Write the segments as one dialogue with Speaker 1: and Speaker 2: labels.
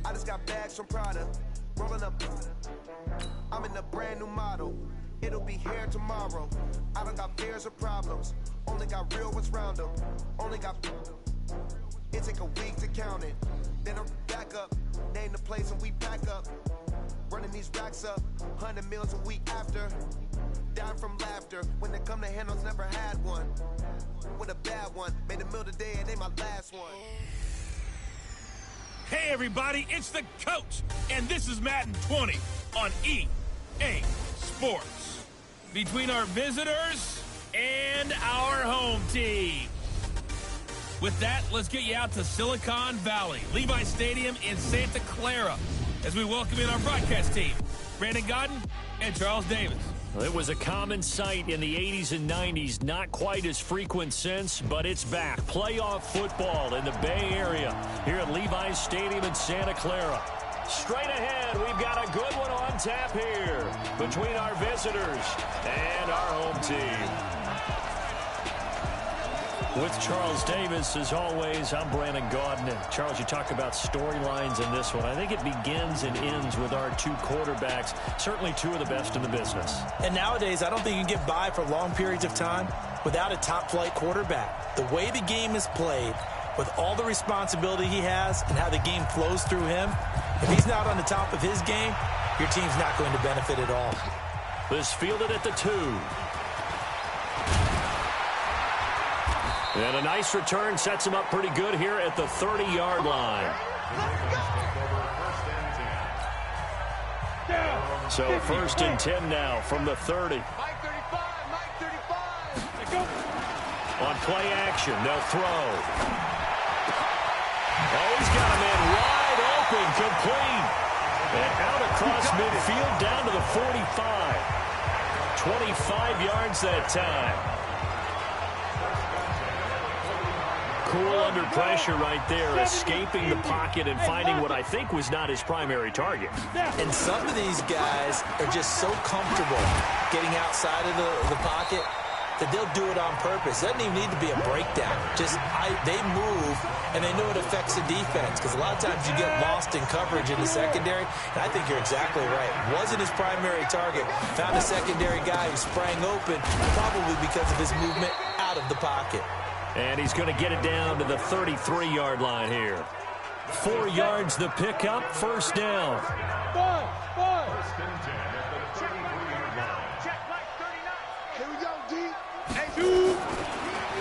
Speaker 1: I just got bags from Prada, rolling up. I'm in a brand new model. It'll be here tomorrow. I don't got fears or problems. Only got real ones round them. Only got. It take a week to count it. Then I'm back up. Name the place and we back up. Running these racks up. 100 meals a week after. Down from laughter. When they come to handles, never had one. With a bad one. Made a meal today and they my last one.
Speaker 2: Hey everybody, it's the coach. And this is Madden 20 on EA Sports. Between our visitors and our home team. With that, let's get you out to Silicon Valley, Levi Stadium in Santa Clara, as we welcome in our broadcast team, Brandon Godden and Charles Davis.
Speaker 3: Well, it was a common sight in the 80s and 90s, not quite as frequent since, but it's back. Playoff football in the Bay Area here at Levi's Stadium in Santa Clara. Straight ahead, we've got a good one on tap here between our visitors and our home team. With Charles Davis, as always, I'm Brandon Godden. And Charles, you talk about storylines in this one. I think it begins and ends with our two quarterbacks, certainly two of the best in the business.
Speaker 4: And nowadays, I don't think you can get by for long periods of time without a top-flight quarterback. The way the game is played, with all the responsibility he has and how the game flows through him, if he's not on the top of his game, your team's not going to benefit at all.
Speaker 3: This fielded at the 2. And a nice return sets him up pretty good here at the 30-yard line. So first and 10 now from the 30. On play action, they'll throw. Oh, he's got a man wide open, complete. And out across midfield down to the 45. 25 yards that time. Cool under pressure right there, escaping the pocket and finding what I think was not his primary target.
Speaker 4: And some of these guys are just so comfortable getting outside of the pocket that they'll do it on purpose. It doesn't even need to be a breakdown. They move, and they know it affects the defense, because a lot of times you get lost in coverage in the secondary, and I think you're exactly right. Wasn't his primary target. Found a secondary guy who sprang open, probably because of his movement out of the pocket.
Speaker 3: And he's going to get it down to the 33-yard line here. 4 yards the pickup, first down.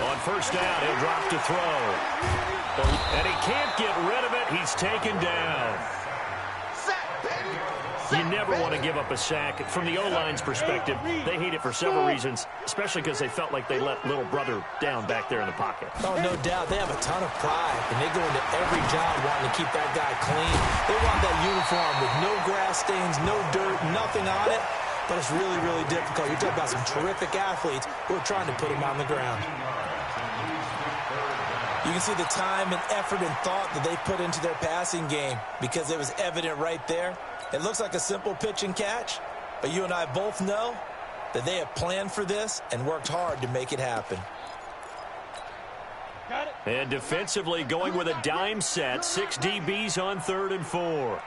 Speaker 3: On first down, he'll drop to throw. And he can't get rid of it. He's taken down. You never want to give up a sack. From the O-line's perspective, they hate it for several reasons, especially because they felt like they let little brother down back there in the pocket.
Speaker 4: Oh, no doubt. They have a ton of pride, and they go into every job wanting to keep that guy clean. They want that uniform with no grass stains, no dirt, nothing on it. But it's really, really difficult. You're talking about some terrific athletes who are trying to put him on the ground. You can see the time and effort and thought that they put into their passing game, because it was evident right there. It looks like a simple pitch and catch, but you and I both know that they have planned for this and worked hard to make it happen.
Speaker 3: And defensively going with a dime set, 6 DBs on 3rd and 4.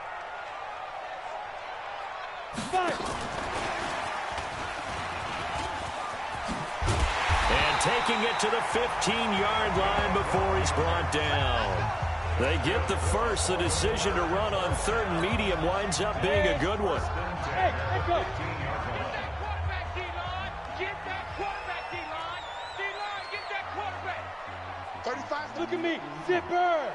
Speaker 3: And taking it to the 15-yard line before he's brought down. They get the first. The decision to run on 3rd and medium winds up being a good one.
Speaker 5: Hey, go. Get that quarterback, D-line. Get that quarterback, D-line. D-line, get that quarterback. 35. Look at me. Zipper.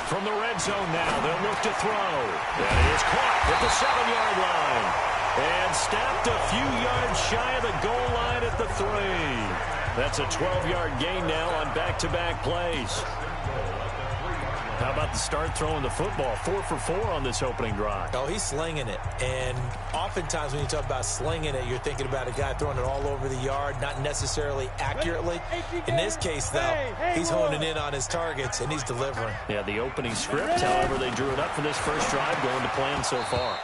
Speaker 3: From the red zone now, they'll look to throw. And it is caught at the 7-yard line. And snapped a few yards shy of the goal line at the 3. That's a 12-yard gain now on back-to-back plays. How about the start throwing the football? 4 for 4 on this opening drive.
Speaker 4: Oh, he's slinging it. And oftentimes when you talk about slinging it, you're thinking about a guy throwing it all over the yard, not necessarily accurately. In this case, though, he's honing in on his targets, and he's delivering.
Speaker 3: Yeah, the opening script, however, they drew it up for this first drive, going to plan so far.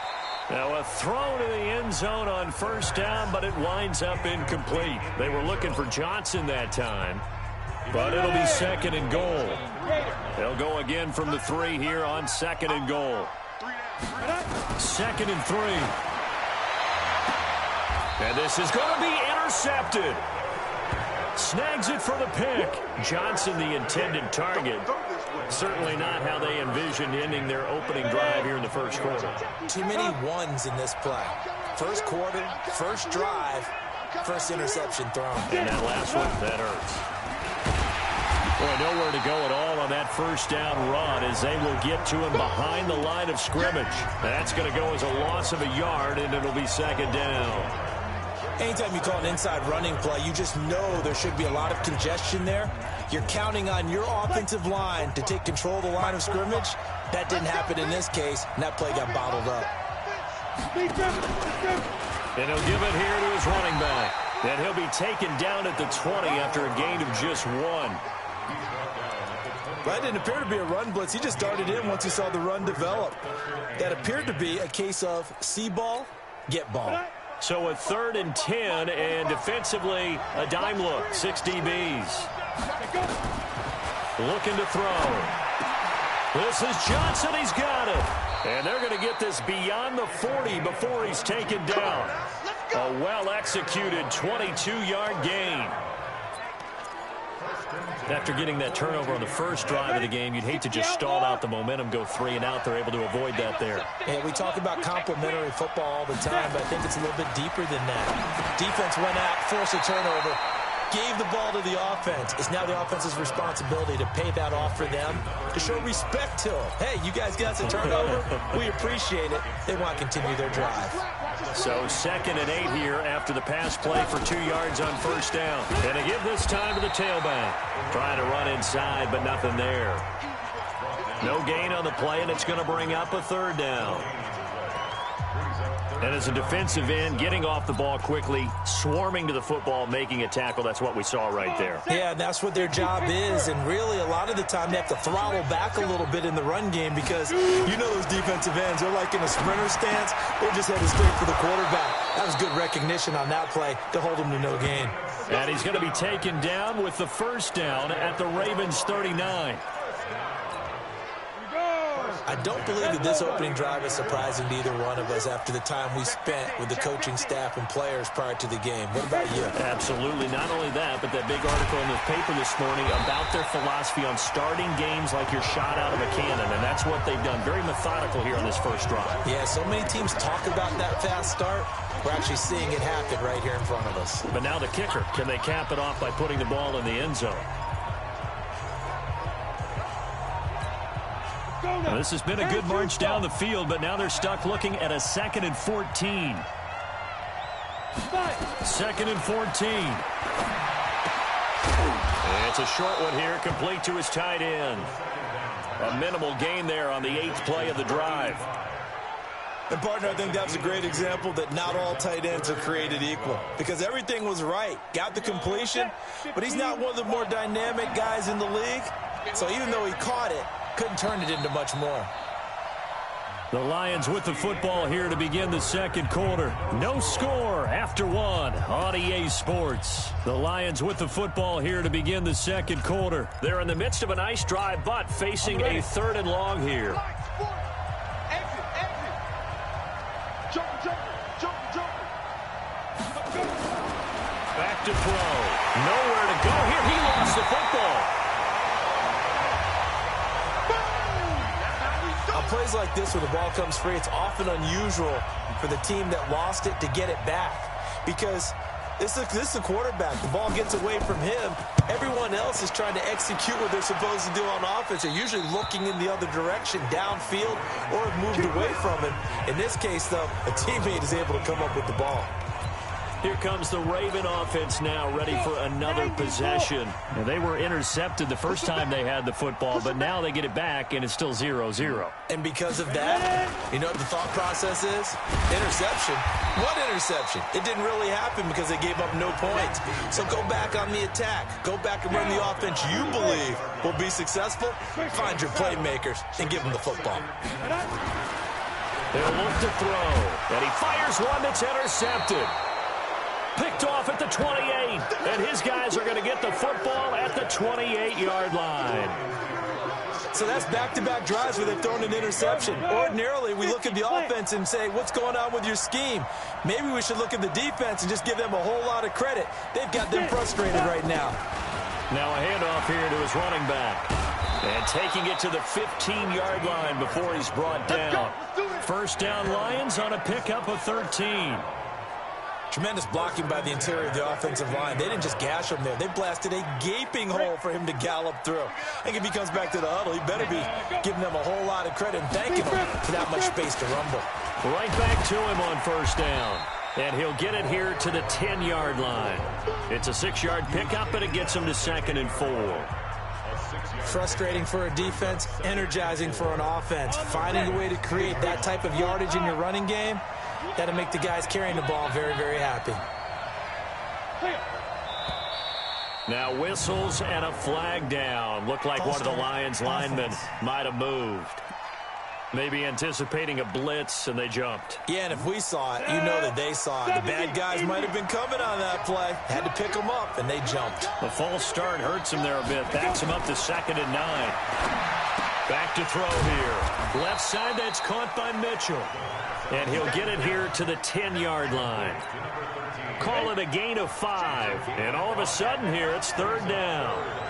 Speaker 3: Now a throw to the end zone on first down, but it winds up incomplete. They were looking for Johnson that time, but it'll be second and goal. They'll go again from the 3 here on second and goal. Second and 3. And this is going to be intercepted. Snags it for the pick. Johnson, the intended target. Certainly not how they envisioned ending their opening drive here in the first quarter.
Speaker 4: Too many ones in this play. First quarter, first drive, first interception thrown.
Speaker 3: And that last one, that hurts. Boy, nowhere to go at all on that first down run as they will get to him behind the line of scrimmage. That's going to go as a loss of a yard, and it'll be second down.
Speaker 4: Anytime you call an inside running play, you just know there should be a lot of congestion there. You're counting on your offensive line to take control of the line of scrimmage. That didn't happen in this case, and that play got bottled up.
Speaker 3: And he'll give it here to his running back. And he'll be taken down at the 20 after a gain of just 1.
Speaker 4: That didn't appear to be a run blitz. He just darted in once he saw the run develop. That appeared to be a case of see ball, get ball.
Speaker 3: So a 3rd and 10, and defensively a dime look. 6 DBs. Looking to throw. This is Johnson. He's got it. And they're going to get this beyond the 40 before he's taken down. A well-executed 22-yard gain. After getting that turnover on the first drive of the game, you'd hate to just stall out the momentum, go 3 and out. They're able to avoid that there.
Speaker 4: Yeah, we talk about complementary football all the time, but I think it's a little bit deeper than that. Defense went out, forced a turnover, gave the ball to the offense. It's now the offense's responsibility to pay that off for them, to show respect to them. Hey, you guys got the turnover. We appreciate it. They want to continue their drive.
Speaker 3: So 2nd and 8 here after the pass play for 2 yards on first down. And to give this time to the tailback. Trying to run inside, but nothing there. No gain on the play, and it's going to bring up a 3rd down. And as a defensive end, getting off the ball quickly, swarming to the football, making a tackle, that's what we saw right there.
Speaker 4: Yeah, and that's what their job is. And really, a lot of the time, they have to throttle back a little bit in the run game because you know those defensive ends, they're like in a sprinter stance. They're just headed straight for the quarterback. That was good recognition on that play to hold him to no gain.
Speaker 3: And he's going to be taken down with the first down at the Ravens 39.
Speaker 4: I don't believe that this opening drive is surprising to either one of us after the time we spent with the coaching staff and players prior to the game. What about you?
Speaker 3: Absolutely. Not only that, but that big article in the paper this morning about their philosophy on starting games like you're shot out of a cannon, and that's what they've done. Very methodical here on this first drive.
Speaker 4: Yeah, so many teams talk about that fast start. We're actually seeing it happen right here in front of us.
Speaker 3: But now the kicker. Can they cap it off by putting the ball in the end zone? Now, this has been a good march down the field, but now they're stuck looking at a 2nd and 14. 2nd and 14. And it's a short one here, complete to his tight end. A minimal gain there on the 8th play of the drive.
Speaker 4: And, partner, I think that was a great example that not all tight ends are created equal because everything was right. Got the completion, but he's not one of the more dynamic guys in the league. So even though he caught it, couldn't turn it into much more.
Speaker 3: The Lions with the football here to begin the second quarter. No score after 1 on EA Sports. The Lions with the football here to begin the second quarter. They're in the midst of a nice drive, but facing a 3rd and long here. Back to throw. Nowhere to go here. He lost the football.
Speaker 4: Plays like this where the ball comes free, it's often unusual for the team that lost it to get it back because this is a quarterback. The ball gets away from him. Everyone else is trying to execute what they're supposed to do on offense. They're usually looking in the other direction, downfield, or have moved away from him. In this case, though, a teammate is able to come up with the ball.
Speaker 3: Here comes the Raven offense now, ready for another possession. And they were intercepted the first time they had the football, but now they get it back, and it's still 0-0.
Speaker 4: And because of that, you know what the thought process is? Interception. What interception? It didn't really happen because they gave up no points. So go back on the attack. Go back and run the offense you believe will be successful. Find your playmakers and give them the football.
Speaker 3: He'll look to throw. And he fires one that's intercepted. Picked off at the 28. And his guys are going to get the football at the 28-yard line.
Speaker 4: So that's back-to-back drives where they've thrown an interception. Ordinarily, we look at the offense and say, what's going on with your scheme? Maybe we should look at the defense and just give them a whole lot of credit. They've got them frustrated right now.
Speaker 3: Now a handoff here to his running back. And taking it to the 15-yard line before he's brought down. First down Lions on a pickup of 13.
Speaker 4: Tremendous blocking by the interior of the offensive line. They didn't just gash him there. They blasted a gaping hole for him to gallop through. I think if he comes back to the huddle, he better be giving them a whole lot of credit and thanking them for that much space to rumble.
Speaker 3: Right back to him on first down. And he'll get it here to the 10-yard line. It's a 6-yard pickup, and it gets him to 2nd and 4.
Speaker 4: Frustrating for a defense, energizing for an offense. Finding a way to create that type of yardage in your running game, that'll make the guys carrying the ball very, very happy.
Speaker 3: Now whistles and a flag down. Looked like one of the Lions linemen might have moved. Maybe anticipating a blitz, and they jumped.
Speaker 4: Yeah, and if we saw it, you know that they saw it. The bad guys might have been coming on that play. Had to pick them up, and they jumped.
Speaker 3: The false start hurts him there a bit. Backs him up to 2nd and 9. Back to throw here. Left side, that's caught by Mitchell. And he'll get it here to the 10-yard line. Call it a gain of 5. And all of a sudden here, it's 3rd down.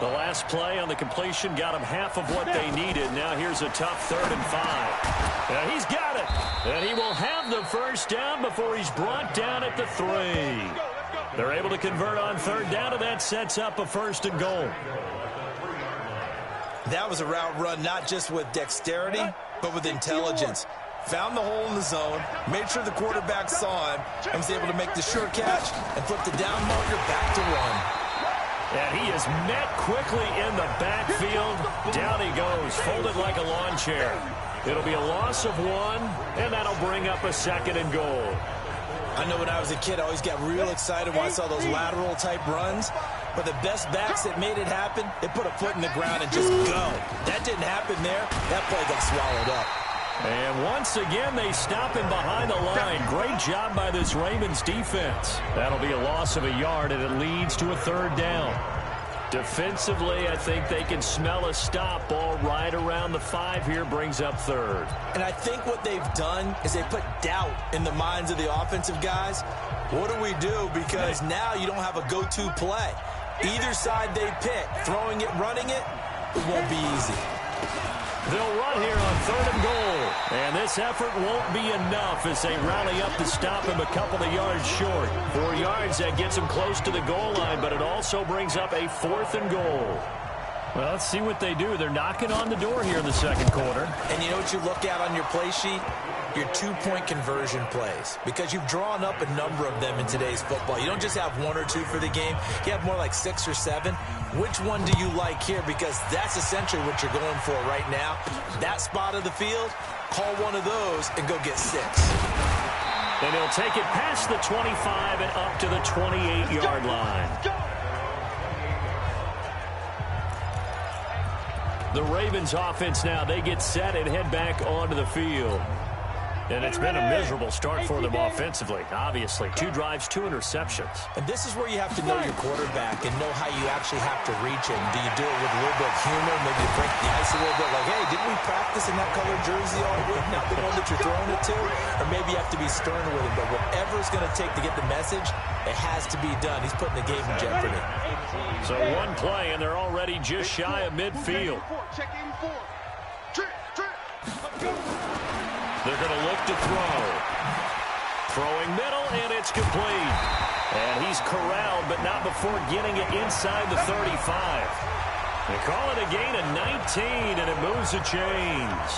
Speaker 3: The last play on the completion got him half of what they needed. Now here's a tough 3rd and 5. And he's got it. And he will have the first down before he's brought down at the 3. They're able to convert on 3rd down, and that sets up a 1st and goal.
Speaker 4: That was a route run not just with dexterity, but with intelligence. Found the hole in the zone, made sure the quarterback saw him, and was able to make the sure catch and flip the down marker back to run.
Speaker 3: And he is met quickly in the backfield. Down he goes, folded like a lawn chair. It'll be a loss of 1, and that'll bring up a 2nd and goal.
Speaker 4: I know when I was a kid, I always got real excited when I saw those lateral-type runs. But the best backs that made it happen, they put a foot in the ground and just go. That didn't happen there. That play got swallowed up.
Speaker 3: And once again, they stop him behind the line. Great job by this Ravens defense. That'll be a loss of a yard, and it leads to a 3rd down. Defensively, I think they can smell a stop. Ball right around the 5 here, brings up 3rd.
Speaker 4: And I think what they've done is they put doubt in the minds of the offensive guys. What do we do? Because now you don't have a go-to play. Either side they pick, throwing it, running it, it won't be easy.
Speaker 3: They'll run here on 3rd and goal. And this effort won't be enough as they rally up to stop him a couple of yards short. 4 yards, that gets him close to the goal line, but it also brings up a 4th and goal. Well, let's see what they do. They're knocking on the door here in the 2nd quarter.
Speaker 4: And you know what you look at on your play sheet? Your 2-point conversion plays, because you've drawn up a number of them in today's football. You don't just have 1 or 2 for the game. You have more like 6 or 7. Which one do you like here? Because that's essentially what you're going for right now. That spot of the field, call one of those and go get 6.
Speaker 3: And he'll take it past the 25 and up to the 28-yard line. The Ravens offense now, they get set and head back onto the field. And it's been a miserable start for them offensively, obviously. 2 drives, 2 interceptions.
Speaker 4: And this is where you have to know your quarterback and know how you actually have to reach him. Do you do it with a little bit of humor, maybe break the ice a little bit, like, hey, didn't we practice in that colored jersey all week, not the one that you're throwing it to? Or maybe you have to be stern with him. But whatever it's going to take to get the message, it has to be done. He's putting the game in jeopardy.
Speaker 3: So 1 play, and they're already just shy of midfield. They're going to look to throw. Throwing middle, and it's complete. And he's corralled, but not before getting it inside the 35. They call it a gain of 19, and it moves the chains.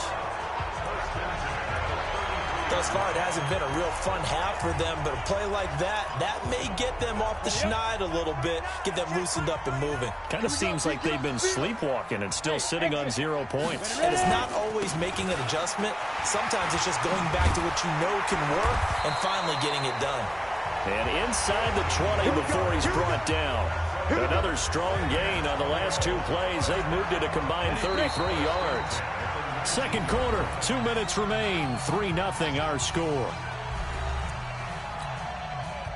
Speaker 4: Thus far, it hasn't been a real fun half for them, but a play like that may get them off the schneid a little bit, get them loosened up and moving.
Speaker 3: Kind of seems like they've been sleepwalking and still sitting on 0 points.
Speaker 4: And it's not always making an adjustment. Sometimes it's just going back to what you know can work and finally getting it done.
Speaker 3: And inside the 20 before he's brought down. Another strong gain on the last 2 plays. They've moved it a combined 33 yards. Second quarter, 2 minutes remain. 3-0 our score.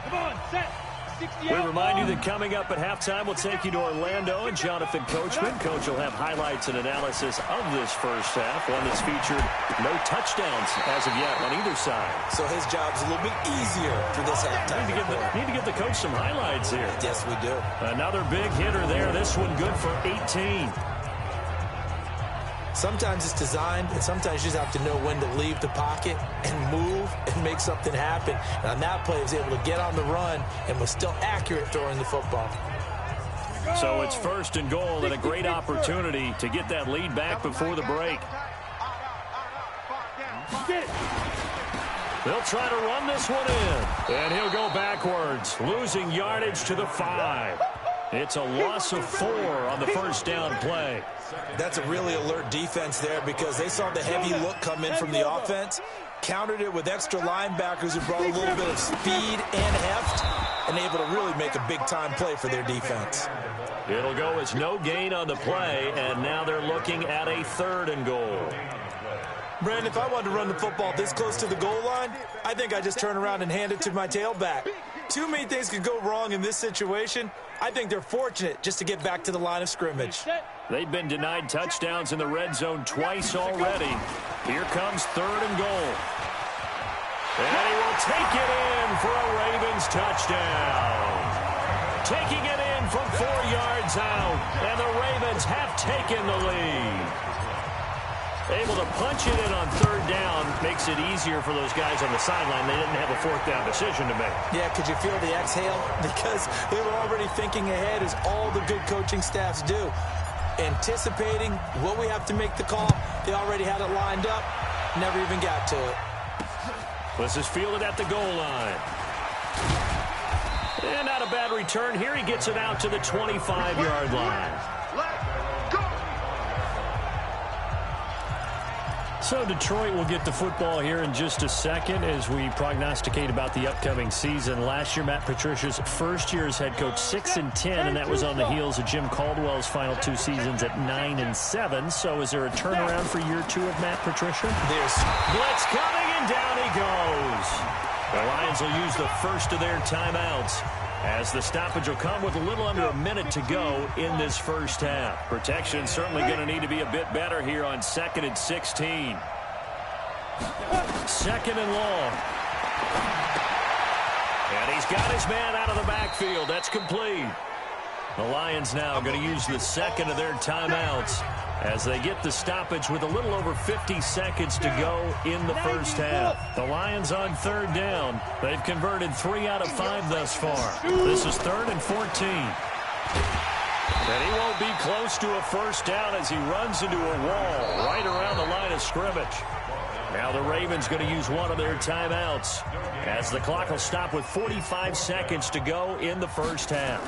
Speaker 5: Come on, set.
Speaker 3: We remind you that coming up at halftime, we'll take you to Orlando and Jonathan Coachman. Coach will have highlights and analysis of this first half, one that's featured no touchdowns as of yet on either side.
Speaker 4: So his job's a little bit easier for this halftime.
Speaker 3: Need to give the coach some highlights here.
Speaker 4: Yes, we do.
Speaker 3: Another big hitter there. This one good for 18.
Speaker 4: Sometimes it's designed, and sometimes you just have to know when to leave the pocket and move and make something happen. And on that play, he was able to get on the run and was still accurate throwing the football.
Speaker 3: So it's 1st and goal and a great opportunity to get that lead back before the break. They'll try to run this one in. And he'll go backwards, losing yardage to the 5. It's a loss of 4 on the first down play.
Speaker 4: That's a really alert defense there because they saw the heavy look come in from the offense, countered it with extra linebackers who brought a little bit of speed and heft, and able to really make a big-time play for their defense.
Speaker 3: It'll go as no gain on the play, and now they're looking at a 3rd and goal.
Speaker 4: Brandon, if I wanted to run the football this close to the goal line, I think I just turn around and hand it to my tailback. Too many things could go wrong in this situation. I think they're fortunate just to get back to the line of scrimmage.
Speaker 3: They've been denied touchdowns in the red zone twice already. Here comes 3rd and goal. And he will take it in for a Ravens touchdown. Taking it in from 4 yards out, and the Ravens have taken the lead. Able to punch it in on 3rd down makes it easier for those guys on the sideline. They didn't have a 4th down decision to make.
Speaker 4: Yeah, could you feel the exhale? Because they were already thinking ahead, as all the good coaching staffs do. Anticipating what we have to make the call. They already had it lined up. Never even got to it.
Speaker 3: This is fielded at the goal line. And not a bad return. Here he gets it out to the 25-yard line. So Detroit will get the football here in just a second as we prognosticate about the upcoming season. Last year, Matt Patricia's first year as head coach, 6-10, and that was on the heels of Jim Caldwell's final 2 seasons at 9-7. So is there a turnaround for year 2 of Matt Patricia?
Speaker 4: There's
Speaker 3: blitz coming, and down he goes. The Lions will use the first of their timeouts, as the stoppage will come with a little under a minute to go in this first half. Protection certainly going to need to be a bit better here on 2nd and 16. 2nd and long. And he's got his man out of the backfield. That's complete. The Lions now going to use the 2nd of their timeouts as they get the stoppage with a little over 50 seconds to go in the first half. The Lions on 3rd down. They've converted 3 out of 5 thus far. This is 3rd and 14. And he won't be close to a first down as he runs into a wall right around the line of scrimmage. Now the Ravens going to use one of their timeouts as the clock will stop with 45 seconds to go in the first half.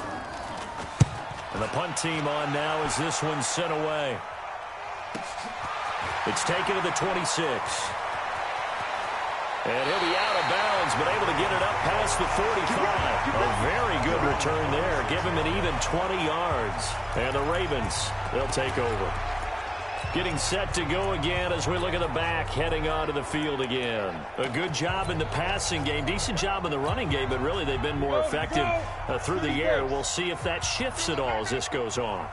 Speaker 3: And the punt team on now as this one's sent away. It's taken to the 26. And he'll be out of bounds, but able to get it up past the 45. A very good return there. Give him an even 20 yards. And the Ravens, they'll take over. Getting set to go again as we look at the back, heading onto the field again. A good job in the passing game, decent job in the running game, but really they've been more effective through the air. We'll see if that shifts at all as this goes on.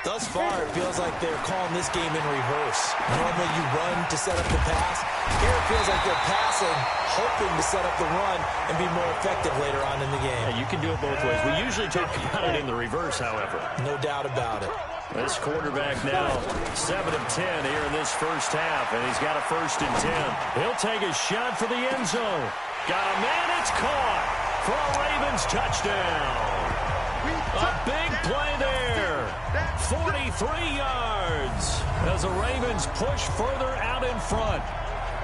Speaker 4: Thus far, it feels like they're calling this game in reverse. Normally you run to set up the pass. Here it feels like they're passing, hoping to set up the run and be more effective later on in the game.
Speaker 3: Yeah, you can do it both ways. We usually talk about it in the reverse, however.
Speaker 4: No doubt about it.
Speaker 3: This quarterback now 7 of 10 here in this first half, and he's got a 1st and 10. He'll take a shot for the end zone. Got a man, it's caught for a Ravens touchdown. A big play there. 43 yards as the Ravens push further out in front.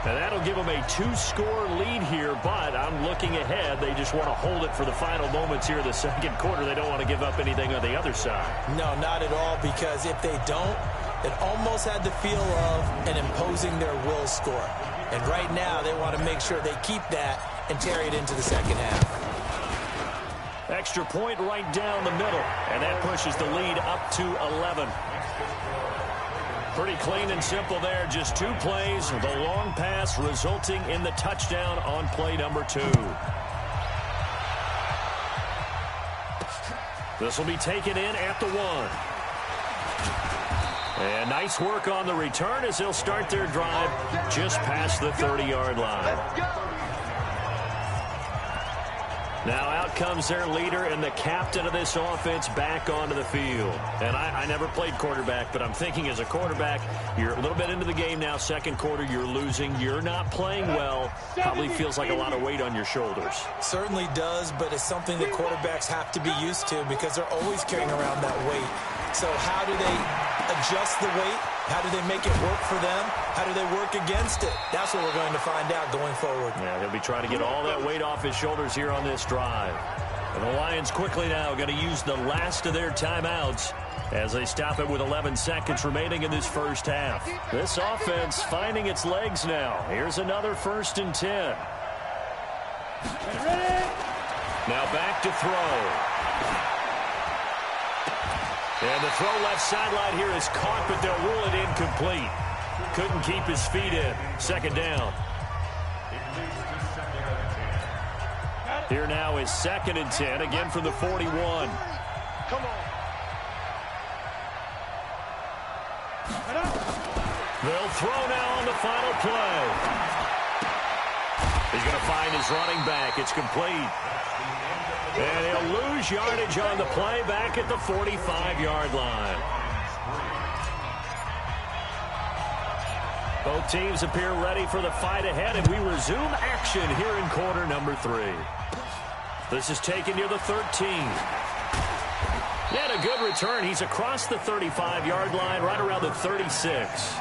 Speaker 3: And that'll give them a 2-score lead here, but I'm looking ahead. They just want to hold it for the final moments here in the second quarter. They don't want to give up anything on the other side.
Speaker 4: No, not at all, because if they don't, it almost had the feel of an imposing their will score. And right now, they want to make sure they keep that and carry it into the second half.
Speaker 3: Extra point right down the middle, and that pushes the lead up to 11. Pretty clean and simple there. Just 2 plays. The long pass resulting in the touchdown on play number 2. This will be taken in at the 1. And nice work on the return as they'll start their drive just past the 30-yard line. Now out comes their leader and the captain of this offense back onto the field. And I never played quarterback, but I'm thinking as a quarterback, you're a little bit into the game now. Second quarter, you're losing. You're not playing well. Probably feels like a lot of weight on your shoulders.
Speaker 4: Certainly does, but it's something that quarterbacks have to be used to because they're always carrying around that weight. So how do they adjust the weight? How do they make it work for them? How do they work against it? That's what we're going to find out going forward.
Speaker 3: Yeah, he'll be trying to get all that weight off his shoulders here on this drive. And the Lions quickly now going to use the last of their timeouts as they stop it with 11 seconds remaining in this first half. This offense finding its legs now. Here's another 1st and 10. Now back to throw. And the throw left sideline here is caught, but they'll rule it incomplete. Couldn't keep his feet in. Second down. Here now is 2nd and 10, again from the 41.
Speaker 5: Come on.
Speaker 3: They'll throw now on the final play. He's going to find his running back. It's complete. And he'll lose yardage on the play back at the 45-yard line. Both teams appear ready for the fight ahead, and we resume action here in quarter number 3. This is taken near the 13. Yet a good return. He's across the 35-yard line, right around the 36.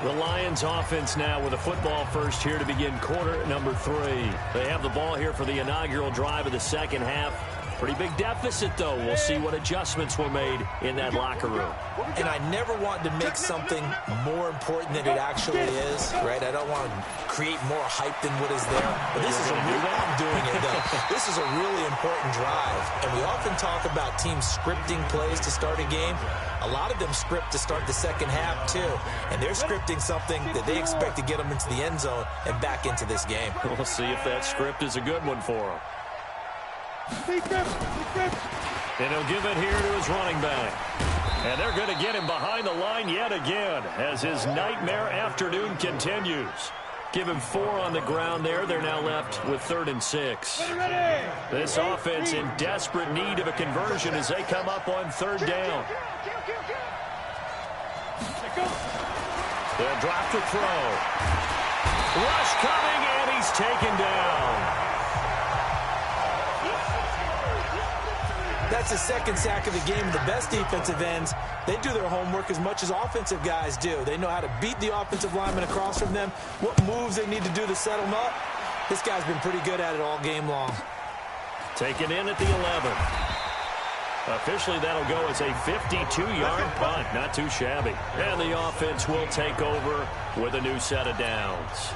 Speaker 3: The Lions offense now with a football first here to begin quarter number 3. They have the ball here for the inaugural drive of the second half. Pretty big deficit, though. We'll see what adjustments were made in that locker room.
Speaker 4: And I never want to make something more important than it actually is, right? I don't want to create more hype than what is there. But this is I'm doing it, though. This is a really important drive. And we often talk about teams scripting plays to start a game. A lot of them script to start the second half, too. And they're scripting something that they expect to get them into the end zone and back into this game.
Speaker 3: We'll see if that script is a good one for them. And he'll give it here to his running back. And they're going to get him behind the line yet again as his nightmare afternoon continues. Give him 4 on the ground there. They're now left with 3rd and 6. This offense in desperate need of a conversion as they come up on 3rd down. They'll drop the throw. Rush coming, and he's taken down.
Speaker 4: That's the 2nd sack of the game. The best defensive ends, they do their homework as much as offensive guys do. They know how to beat the offensive lineman across from them, what moves they need to do to set them up. This guy's been pretty good at it all game long.
Speaker 3: Taken in at the 11. Officially, that'll go as a 52-yard punt. Not too shabby. And the offense will take over with a new set of downs.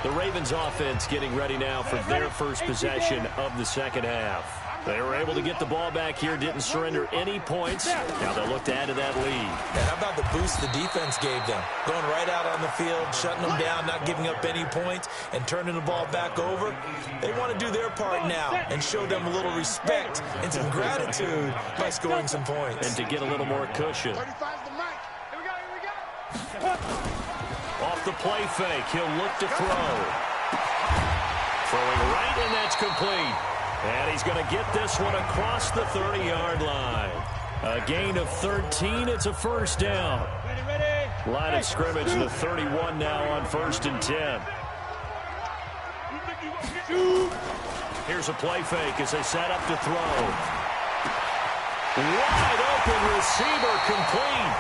Speaker 3: The Ravens offense getting ready now for their first possession of the second half. They were able to get the ball back here, didn't surrender any points. Now they'll look to add to that lead.
Speaker 4: And how about the boost the defense gave them? Going right out on the field, shutting them down, not giving up any points, and turning the ball back over. They want to do their part now and show them a little respect and some gratitude by scoring some points.
Speaker 3: And to get a little more cushion. Off the play fake, he'll look to throw. Throwing right, and that's complete. And he's going to get this one across the 30-yard line. A gain of 13. It's a first down. Line of scrimmage, the 31 now on 1st and 10. Here's a play fake as they set up to throw. Wide open receiver complete.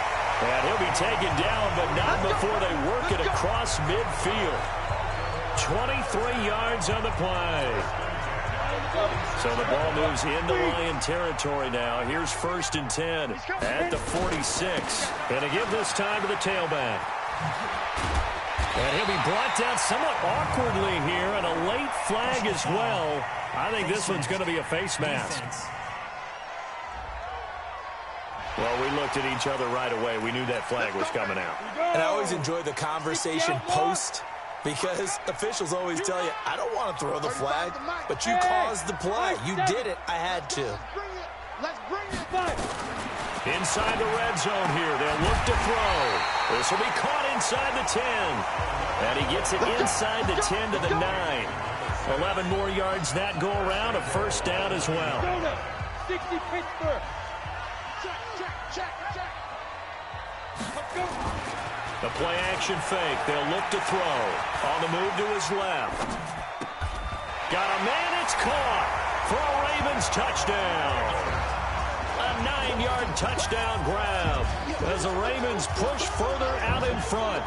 Speaker 3: And he'll be taken down, but not before they work it across midfield. 23 yards on the play. So the ball moves into Lion territory now. Here's 1st and 10 at the 46. And to give this time to the tailback. And he'll be brought down somewhat awkwardly here, and a late flag as well. I think this one's going to be a face mask. Well, we looked at each other right away. We knew that flag was coming out.
Speaker 4: And I always enjoy the conversation post because officials always tell you, I don't want to throw the flag, but you caused the play. You did it. I had to.
Speaker 5: Let's bring it.
Speaker 3: Inside the red zone here. They'll look to throw. This will be caught inside the 10. And he gets it inside the 10 to the 9. 11 more yards that go around. A first down as well.
Speaker 5: 60 Pittsburgh. Check.
Speaker 3: The play action fake. They'll look to throw. On the move to his left. Got a man. It's caught for a Ravens touchdown. A 9-yard touchdown grab as the Ravens push further out in front.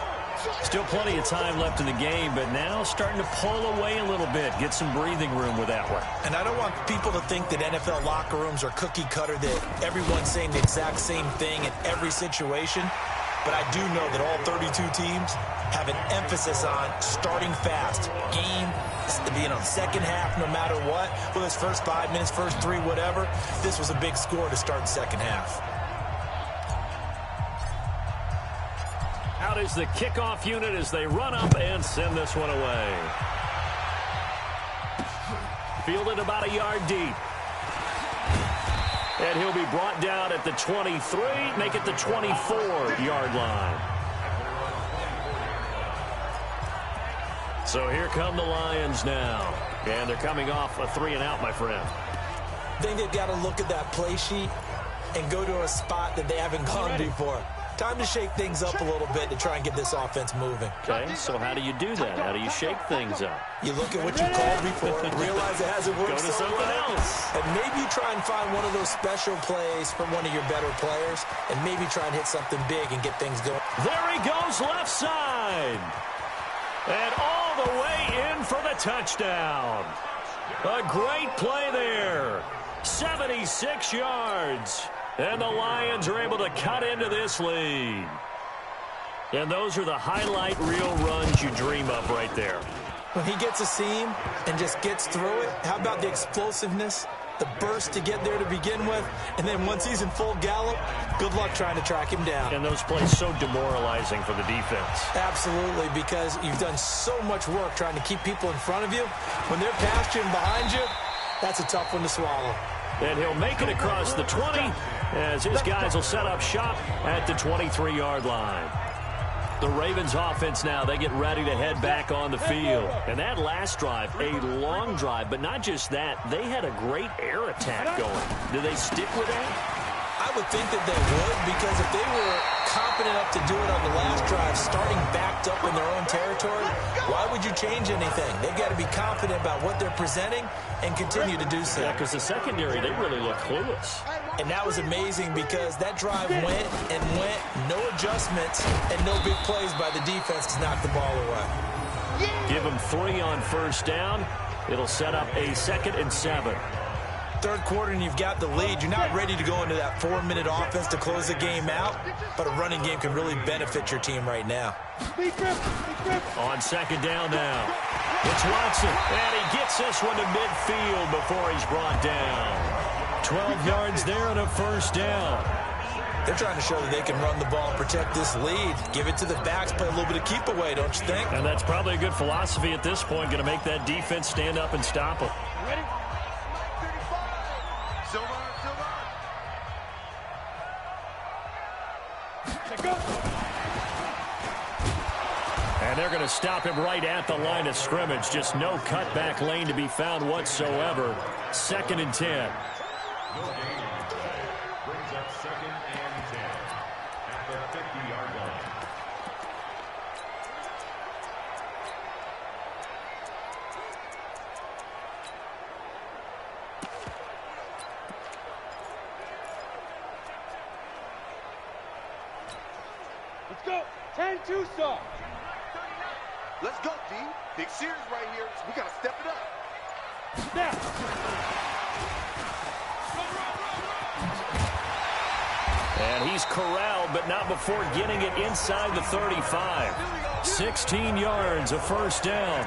Speaker 3: Still plenty of time left in the game, but now starting to pull away a little bit. Get some breathing room with that one.
Speaker 4: And I don't want people to think that NFL locker rooms are cookie cutter, that everyone's saying the exact same thing in every situation. But I do know that all 32 teams have an emphasis on starting fast. Game, second half, no matter what. Whether it's first 5 minutes, first 3, whatever. This was a big score to start the second half.
Speaker 3: Out is the kickoff unit as they run up and send this one away. Fielded about a yard deep. And he'll be brought down at the 23, make it the 24-yard line. So here come the Lions now. And they're coming off a 3-and-out, my friend.
Speaker 4: I think they've got to look at that play sheet and go to a spot that they haven't gone before. Time to shake things up a little bit to try and get this offense moving.
Speaker 3: Okay, so how do you do that? How do you shake things up?
Speaker 4: You look at what you called before, realize it hasn't worked.
Speaker 3: Go to something else.
Speaker 4: And maybe you try and find one of those special plays from one of your better players, and maybe try and hit something big and get things going.
Speaker 3: There he goes, left side. And all the way in for the touchdown. A great play there. 76 yards. And the Lions are able to cut into this lead. And those are the highlight reel runs you dream of right there.
Speaker 4: When he gets a seam and just gets through it, how about the explosiveness, the burst to get there to begin with, and then once he's in full gallop, good luck trying to track him down.
Speaker 3: And those plays so demoralizing for the defense.
Speaker 4: Absolutely, because you've done so much work trying to keep people in front of you. When they're past you and behind you, that's a tough one to swallow.
Speaker 3: And he'll make it across the 20 as his guys will set up shop at the 23-yard line. The Ravens offense now, they get ready to head back on the field. And that last drive, a long drive, but not just that, they had a great air attack going. Do they stick with that?
Speaker 4: I would think that they would, because if they were confident enough to do it on the last drive, starting backed up in their own territory, why would you change anything? They've got to be confident about what they're presenting and continue to do so.
Speaker 3: Yeah, because the secondary, they really look clueless.
Speaker 4: And that was amazing because that drive went and went, no adjustments, and no big plays by the defense to knock the ball away.
Speaker 3: Give them 3 on first down. It'll set up a 2nd and 7.
Speaker 4: Third quarter and you've got the lead. You're not ready to go into that 4-minute offense to close the game out, but a running game can really benefit your team right now.
Speaker 3: On second down now. It's Watson, and he gets this one to midfield before he's brought down. 12 yards there and a first down.
Speaker 4: They're trying to show that they can run the ball and protect this lead. Give it to the backs, play a little bit of keep away, don't you think?
Speaker 3: And that's probably a good philosophy at this point, going to make that defense stand up and stop them.
Speaker 5: Ready?
Speaker 3: And they're going to stop him right at the line of scrimmage. Just no cutback lane to be found whatsoever. 2nd and 10.
Speaker 6: Brings up 2nd and 10 at the 50-yard line.
Speaker 5: Let's go. 10-2 saw.
Speaker 7: Let's go, D. Big series right here. So we got to step it up.
Speaker 5: Snap.
Speaker 3: And he's corralled, but not before getting it inside the 35. 16 yards, a first down.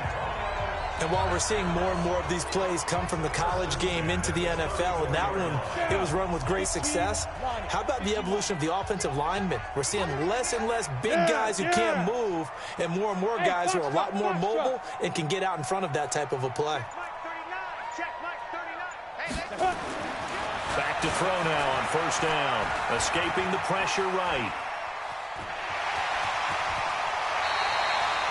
Speaker 4: And while we're seeing more and more of these plays come from the college game into the NFL, and that one, it was run with great success, how about the evolution of the offensive linemen? We're seeing less and less big guys who can't move, and more guys who are a lot more mobile and can get out in front of that type of a play.
Speaker 3: Back to throw now on first down. Escaping the pressure right.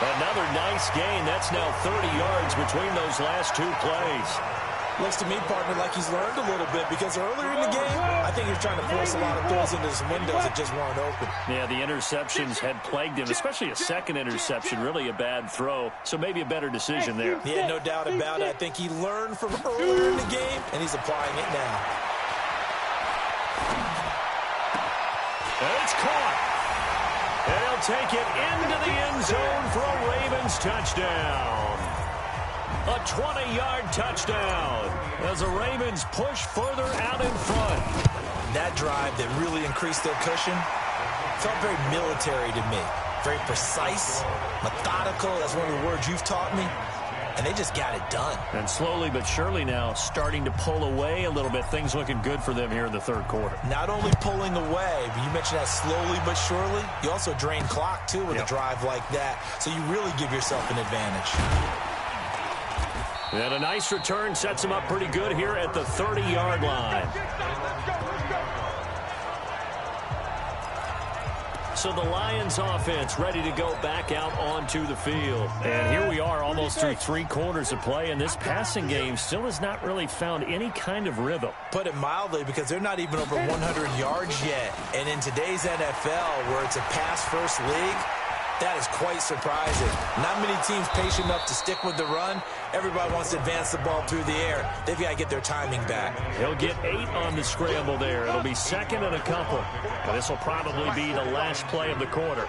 Speaker 3: Another nice gain. That's now 30 yards between those last two plays.
Speaker 4: Looks to me, partner, like he's learned a little bit, because earlier in the game, I think he was trying to force a lot of throws into his windows that just weren't open.
Speaker 3: Yeah, the interceptions had plagued him, especially a second interception, really a bad throw. So maybe a better decision there.
Speaker 4: Yeah, no doubt about it. I think he learned from earlier in the game, and he's applying it now.
Speaker 3: And it's caught. And he'll take it into the end zone for a Ravens touchdown. A 20-yard touchdown as the Ravens push further out in front.
Speaker 4: That drive that really increased their cushion felt very military to me. Very precise, methodical. That's one of the words you've taught me. And they just got it done.
Speaker 3: And slowly but surely now starting to pull away a little bit. Things looking good for them here in the third quarter.
Speaker 4: Not only pulling away, but you mentioned that slowly but surely. You also drain clock, too, with a drive like that. So you really give yourself an advantage.
Speaker 3: And a nice return sets him up pretty good here at the 30-yard line. So the Lions offense ready to go back out onto the field. And here we are almost through 3 quarters of play, and this passing game still has not really found any kind of rhythm.
Speaker 4: Put it mildly, because they're not even over 100 yards yet. And in today's NFL, where it's a pass-first league, that is quite surprising. Not many teams patient enough to stick with the run. Everybody wants to advance the ball through the air. They've got to get their timing back.
Speaker 3: He'll get 8 on the scramble there. It'll be second and a couple. But this will probably be the last play of the quarter.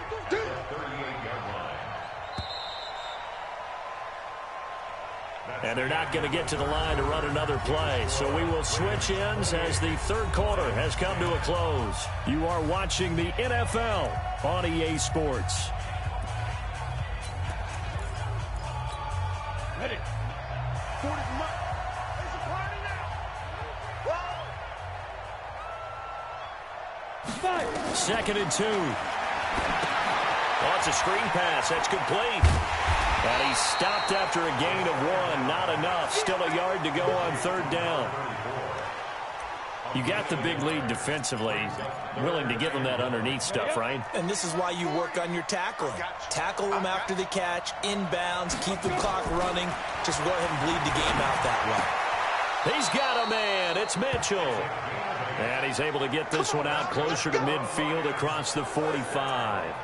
Speaker 3: And they're not going to get to the line to run another play. So we will switch ends as the third quarter has come to a close. You are watching the NFL on EA Sports.
Speaker 5: Ready.
Speaker 3: Second and 2. Oh, it's a screen pass. That's complete. And he stopped after a gain of 1. Not enough. Still a yard to go on third down. You got the big lead defensively. Willing to give them that underneath stuff, right?
Speaker 4: And this is why you work on your tackling. Tackle them after the catch, inbounds, keep the clock running. Just go ahead and bleed the game out that way.
Speaker 3: He's got a man. It's Mitchell. And he's able to get this one out closer to midfield across the 45.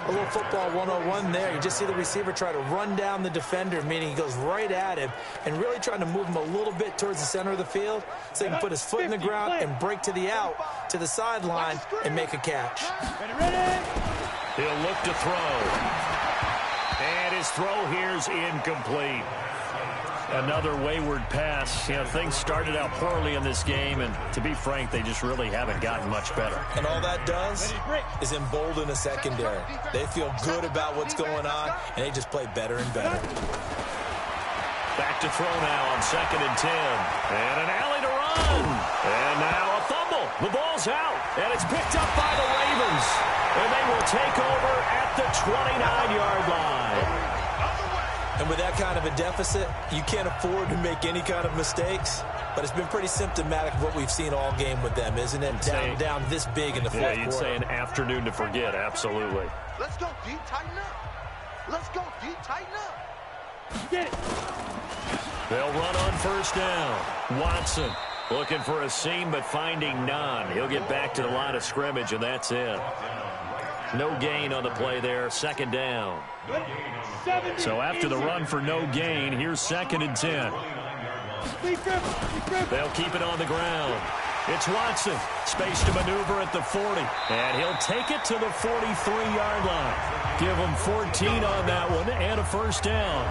Speaker 4: A little football 101 there. You just see the receiver try to run down the defender, meaning he goes right at him and really trying to move him a little bit towards the center of the field so he can put his foot in the ground and break to the out, to the sideline, and make a catch.
Speaker 3: He'll look to throw. And his throw here's incomplete. Another wayward pass. You know, things started out poorly in this game, and to be frank, they just really haven't gotten much better.
Speaker 4: And all that does is embolden the secondary. They feel good about what's going on, and they just play better and better.
Speaker 3: Back to throw now on second and 10. And an alley to run. And now a fumble. The ball's out, and it's picked up by the Ravens. And they will take over at the 29-yard line.
Speaker 4: And with that kind of a deficit, you can't afford to make any kind of mistakes. But it's been pretty symptomatic of what we've seen all game with them, isn't it? Down this big in the fourth quarter.
Speaker 3: Yeah, you'd say an afternoon to forget, absolutely.
Speaker 7: Let's go, D. Tighten up. Let's go, D. Tighten up.
Speaker 5: Get it.
Speaker 3: They'll run on first down. Watson looking for a seam, but finding none. He'll get back to the line of scrimmage, and that's it. No gain on the play there. Second down. So after the run for no gain, here's second and 10. They'll keep it on the ground. It's Watson. Space to maneuver at the 40. And he'll take it to the 43-yard line. Give him 14 on that one and a first down.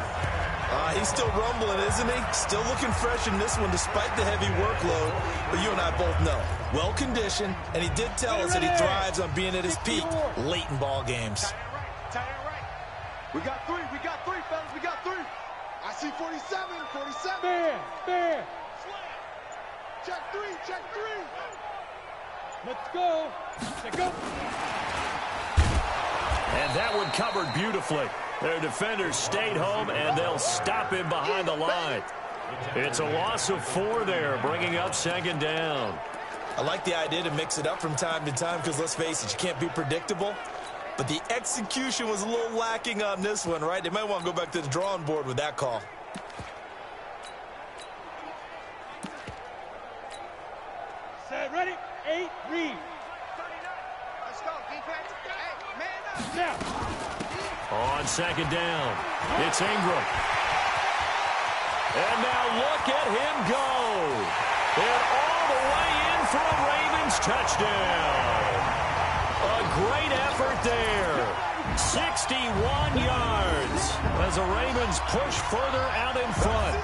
Speaker 4: He's still rumbling, isn't he? Still looking fresh in this one despite the heavy workload. But you and I both know, well-conditioned, and he did tell us that he thrives on being at his peak late in ball games.
Speaker 7: We got three, fellas. We got three. see 47, 47.
Speaker 5: Fair.
Speaker 7: Check three.
Speaker 5: Let's go.
Speaker 3: And that one covered beautifully. Their defenders stayed home, and they'll stop him behind the line. It's a loss of 4 there, bringing up second down.
Speaker 4: I like the idea to mix it up from time to time because, let's face it, you can't be predictable. But the execution was a little lacking on this one, right? They might want to go back to the drawing board with that call.
Speaker 5: Set, ready, 8, read.
Speaker 7: Let's go, defense. Hey, man up.
Speaker 5: Now.
Speaker 3: On second down, it's Ingram. And now look at him go. And all the way in for a Ravens touchdown. A great effort there. 61 yards as the Ravens push further out in front.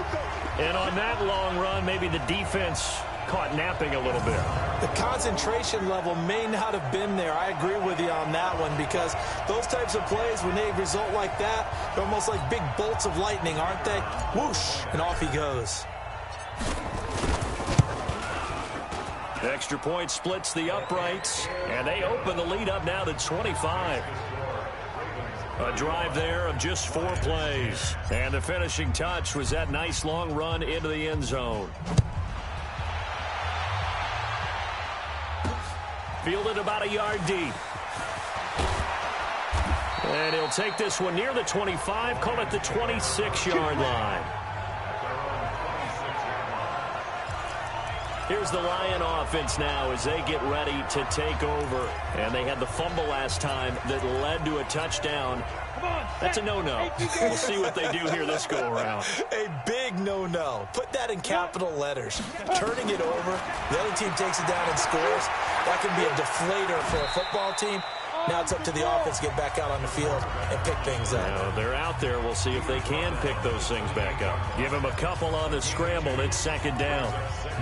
Speaker 3: And on that long run, maybe the defense caught napping a little bit.
Speaker 4: The concentration level may not have been there. I agree with you on that one because those types of plays, when they result like that, they're almost like big bolts of lightning, aren't they? Whoosh, and off he goes.
Speaker 3: The extra point splits the uprights, and they open the lead up now to 25. A drive there of just 4 plays. And the finishing touch was that nice long run into the end zone. Fielded about a yard deep. And he'll take this one near the 25, call it the 26-yard line. Here's the Lion offense now as they get ready to take over. And they had the fumble last time that led to a touchdown. That's a no-no. We'll see what they do here this go-around.
Speaker 4: A big no-no. Put that in capital letters. Turning it over, the other team takes it down and scores. That can be a deflator for a football team. Now it's up to the offense to get back out on the field and pick things up.
Speaker 3: Now, they're out there. We'll see if they can pick those things back up. Give them a couple on the scramble. It's second down.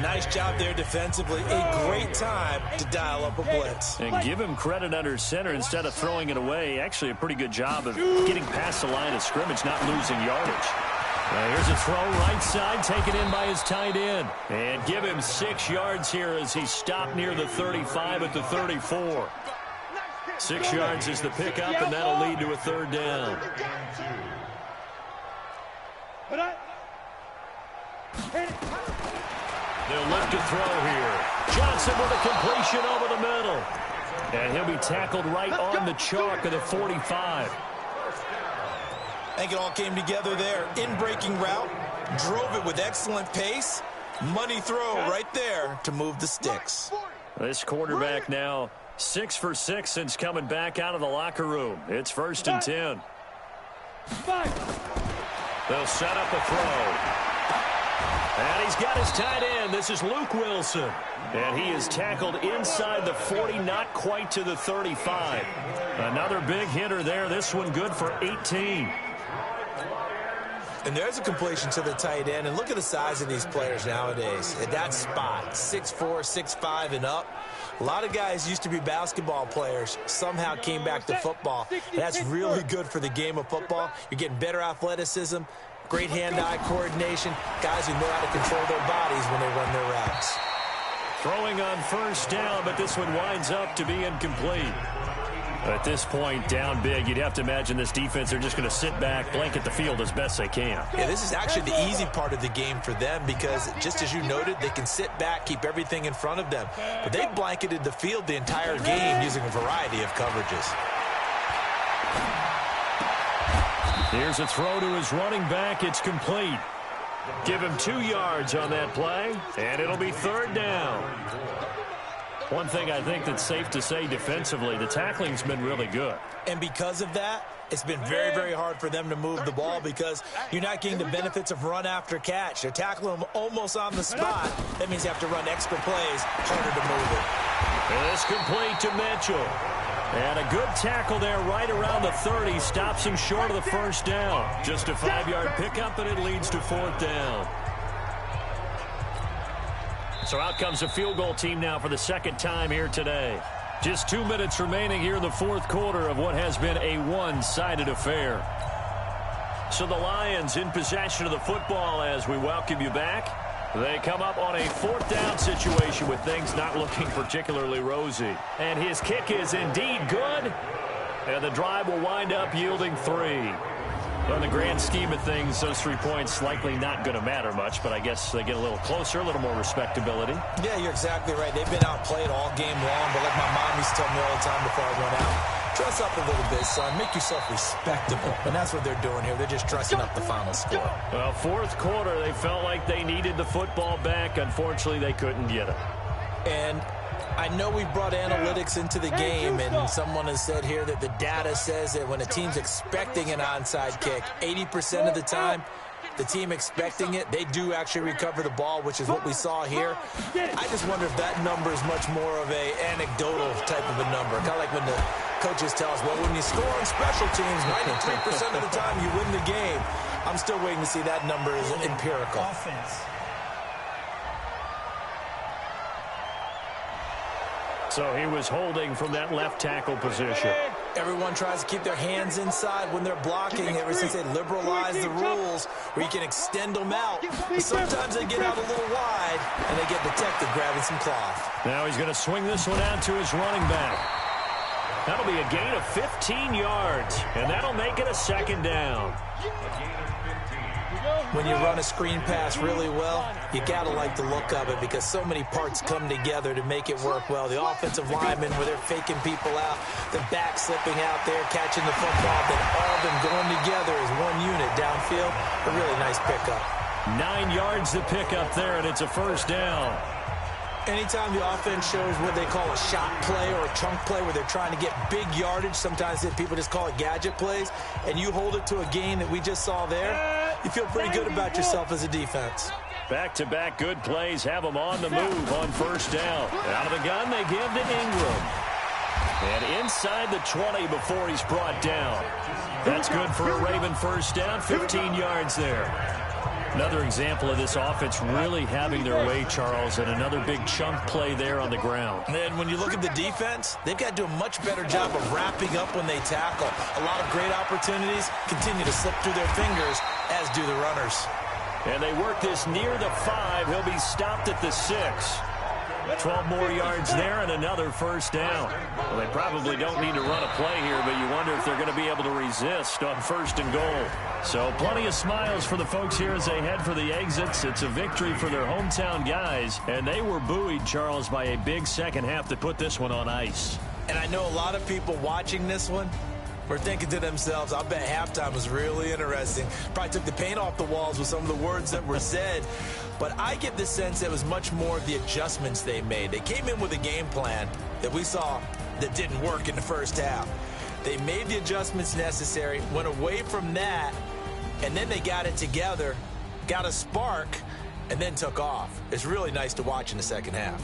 Speaker 4: Nice job there defensively. A great time to dial up a blitz.
Speaker 3: And give him credit under center instead of throwing it away. Actually, a pretty good job of getting past the line of scrimmage, not losing yardage. Now here's a throw right side, taken in by his tight end. And give him 6 yards here as he stopped near the 35 at the 34. 6 yards is the pickup, and that'll lead to a third down. They'll look to throw here. Johnson with a completion over the middle. And he'll be tackled right on the chalk of the 45.
Speaker 4: I think it all came together there. In-breaking route, drove it with excellent pace. Money throw right there to move the sticks.
Speaker 3: This quarterback now 6 for 6 since coming back out of the locker room. It's 1st and 10. They'll set up a throw. And he's got his tight end. This is Luke Wilson. And he is tackled inside the 40, not quite to the 35. Another big hitter there. This one good for 18.
Speaker 4: And there's a completion to the tight end. And look at the size of these players nowadays. At that spot, 6'4", 6'5", and up. A lot of guys used to be basketball players, somehow came back to football. And that's really good for the game of football. You're getting better athleticism, great hand-eye coordination, guys who know how to control their bodies when they run their routes.
Speaker 3: Throwing on 1st down, but this one winds up to be incomplete. At this point, down big, you'd have to imagine this defense, they're just going to sit back, blanket the field as best they can.
Speaker 4: Yeah, this is actually the easy part of the game for them because, just as you noted, they can sit back, keep everything in front of them. But they blanketed the field the entire game using a variety of coverages.
Speaker 3: Here's a throw to his running back. It's complete. Give him 2 yards on that play, and it'll be 3rd down. One thing I think that's safe to say defensively, the tackling's been really good.
Speaker 4: And because of that, it's been very, very hard for them to move the ball because you're not getting the benefits of run after catch. They're tackling them almost on the spot. That means you have to run extra plays, harder to move it.
Speaker 3: And it's complete to Mitchell. And a good tackle there right around the 30. Stops him short of the 1st down. Just a 5-yard pickup, and it leads to 4th down. So out comes the field goal team now for the 2nd time here today. Just 2 minutes remaining here in the 4th quarter of what has been a one-sided affair. So the Lions in possession of the football as we welcome you back. They come up on a 4th down situation with things not looking particularly rosy. And his kick is indeed good. And the drive will wind up yielding 3. On the grand scheme of things, those 3 points likely not going to matter much, but I guess they get a little closer, a little more respectability.
Speaker 4: Yeah, you're exactly right. They've been outplayed all game long, but like my mom used to tell me all the time before I went out, dress up a little bit, son. Make yourself respectable. And that's what they're doing here. They're just dressing up the final score.
Speaker 3: Well, 4th quarter, they felt like they needed the football back. Unfortunately, they couldn't get it.
Speaker 4: And I know we brought analytics into the game, and someone has said here that the data says that when a team's expecting an onside kick, 80% of the time, the team expecting it, they do actually recover the ball, which is what we saw here. I just wonder if that number is much more of a anecdotal type of a number. Kind of like when the coaches tell us, well, when you score on special teams, 93% of the time you win the game. I'm still waiting to see that number is empirical.
Speaker 8: Offense.
Speaker 3: So he was holding from that left tackle position.
Speaker 4: Everyone tries to keep their hands inside when they're blocking ever since they liberalized the rules where you can extend them out. But sometimes they get out a little wide and they get detected grabbing some cloth.
Speaker 3: Now he's going to swing this one out to his running back. That'll be a gain of 15 yards, and that'll make it a 2nd down.
Speaker 4: When you run a screen pass really well, you got to like the look of it because so many parts come together to make it work well. The offensive linemen, where they're faking people out, the back slipping out there, catching the football, then all of them going together as one unit downfield. A really nice pickup.
Speaker 3: 9 yards to pick up there, and it's a 1st down.
Speaker 4: Anytime the offense shows what they call a shot play or a chunk play where they're trying to get big yardage, sometimes people just call it gadget plays, and you hold it to a gain that we just saw there, you feel pretty good about yourself as a defense.
Speaker 3: Back-to-back good plays have them on the move on 1st down. Out of the gun, they give to Ingram. And inside the 20 before he's brought down. That's good for a Raven 1st down, 15 yards there. Another example of this offense really having their way, Charles, and another big chunk play there on the ground.
Speaker 4: And when you look at the defense, they've got to do a much better job of wrapping up when they tackle. A lot of great opportunities continue to slip through their fingers, as do the runners.
Speaker 3: And they work this near the 5. He'll be stopped at the 6. 12 more yards there and another 1st down. Well, they probably don't need to run a play here, but you wonder if they're going to be able to resist on 1st and goal. So plenty of smiles for the folks here as they head for the exits. It's a victory for their hometown guys, and they were buoyed, Charles, by a big second half to put this one on ice.
Speaker 4: And I know a lot of people watching this one were thinking to themselves, I bet halftime was really interesting. Probably took the paint off the walls with some of the words that were said. But I get the sense that it was much more of the adjustments they made. They came in with a game plan that we saw that didn't work in the 1st half. They made the adjustments necessary, went away from that, and then they got it together, got a spark, and then took off. It's really nice to watch in the 2nd half.